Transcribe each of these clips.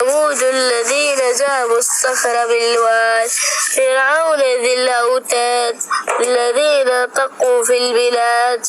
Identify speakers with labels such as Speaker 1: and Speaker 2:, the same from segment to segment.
Speaker 1: ثمود الذين جابوا الصخر بالواد فرعون ذي الأوتاد الذين طغوا في البلاد.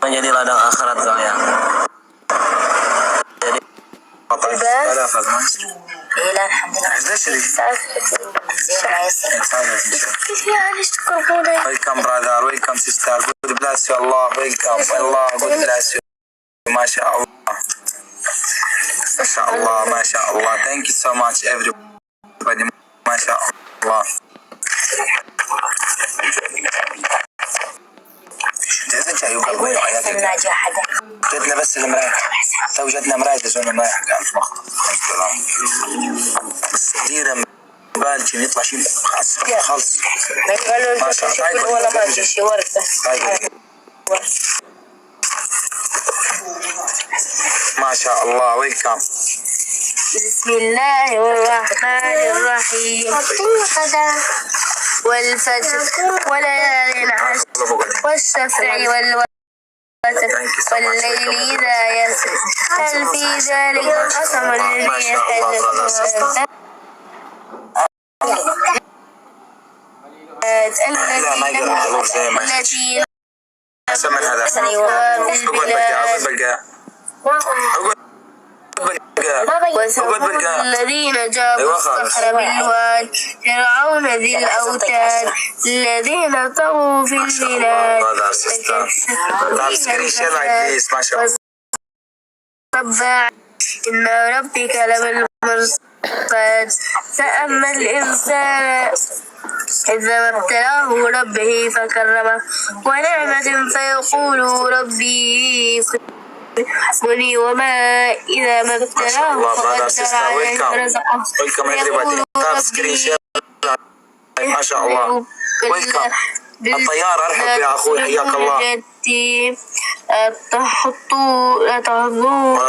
Speaker 2: menjadi ladang akhirat kalian. Jadi welcome brother, welcome sister, good bless you Allah, welcome Allah, good bless you. Masya Allah, Masya Allah, Masya Allah. Thank you so much everybody. Masya Allah. جاتنا بس المراية تو جاتنا مراية تزون المراية بس ديرة بالجي يطلع شيء خلص ما شاء الله ولا ماشي شيء ورثة ما شاء الله ويلكم. بسم الله الرحمن الرحيم والفجر وليال عشر والشفع والوتر والليل إذا يسر هل في ذلك قسم لذي حجر التي سمن هذا
Speaker 1: وثمود الذين جابوا الصخر بالواد فرعون ذي الأوتاد الذين طغوا في البلاد فكذبوا إن ربك لبالمرصاد فأما الإنسان إذا ما ابتلاه ربه فكرمه ونعمة فيقول ربي ولي وما إذا ما ابتلاه فقدر عليه رزقه فيقول ربي
Speaker 2: ما شاء الله. ويلكم الطيارة ارحب يا أخوي حياك الله.
Speaker 1: تحضون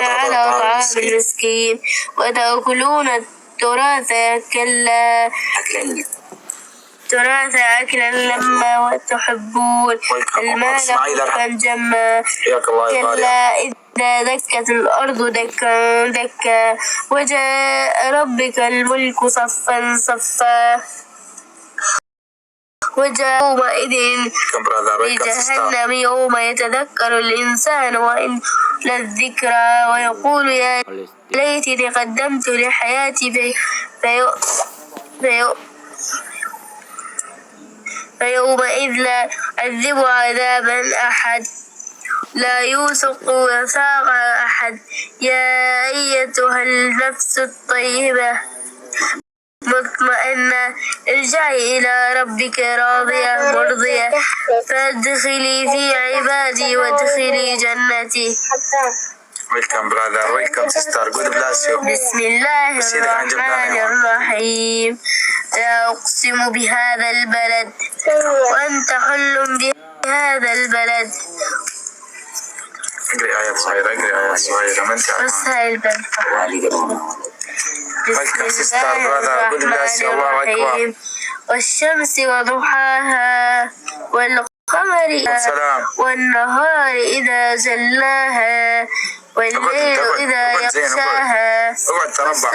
Speaker 1: على طعام المسكين وتأكلون التراث أكلا لما وتحبون المال حبا جما كلا إذا دكت الأرض دكا دكا وجاء ربك الملك صفا صفا وجاء يومئذ بجهنم يوم يتذكر الإنسان وإن للذكرى ويقول يا ليتني قدمت لحياتي فيومئذ لا يعذب عذابا أحد لا يوثق وثاق أحد يا أيتها النفس الطيبة مطمئنة ارجعي إلى ربك راضية مرضية فادخلي في عبادي وادخلي جنتي.
Speaker 2: Welcome brother, welcome sister, God bless you.
Speaker 1: بسم الله الرحمن الرحيم لا أقسم بهذا البلد وأنت حل بهذا البلد.
Speaker 2: اقري آيات صغيرة، اقري آيات صغيرة من تعلم.
Speaker 1: بس هاي البلد.
Speaker 2: بسم الله الرحمن الرحيم
Speaker 1: والشمس وضحاها والقمر والنهار إذا جلاها والليل إذا يغشاها
Speaker 2: ما شاء الله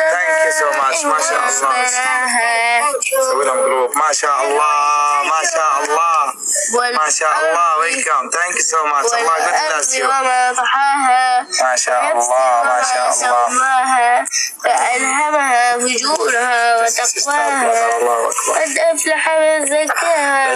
Speaker 2: ما شاء الله ما شاء الله ما شاء الله ويلكم ثانك يو سو ماتش الله يبارك
Speaker 1: وما ضحاها
Speaker 2: ما شاء الله ما شاء الله
Speaker 1: فألهمها فجورها وتقواها قد أفلح من زكاها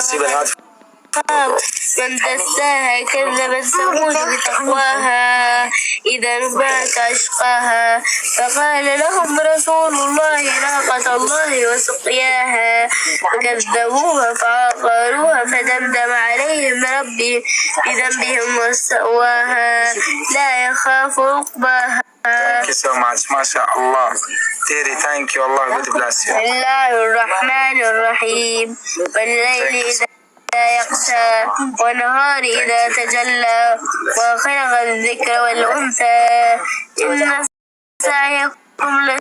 Speaker 1: من دساها كذبت ثمود بتقواها إذا انبعث أشقاها فقال لهم رسول الله ناقة الله وسقياها فكذبوها فعقروها فدمدم عليهم ربي بذنبهم وسواها لا يخاف عقباها.
Speaker 2: Thank you so much. ما شاء الله. Terry, thank you. Allah good bless you.
Speaker 1: بسم الله الرحمن الرحيم والليل إذا يغشى والنهار إذا تجلى وخلق الذكر والأنثى إن سعيكم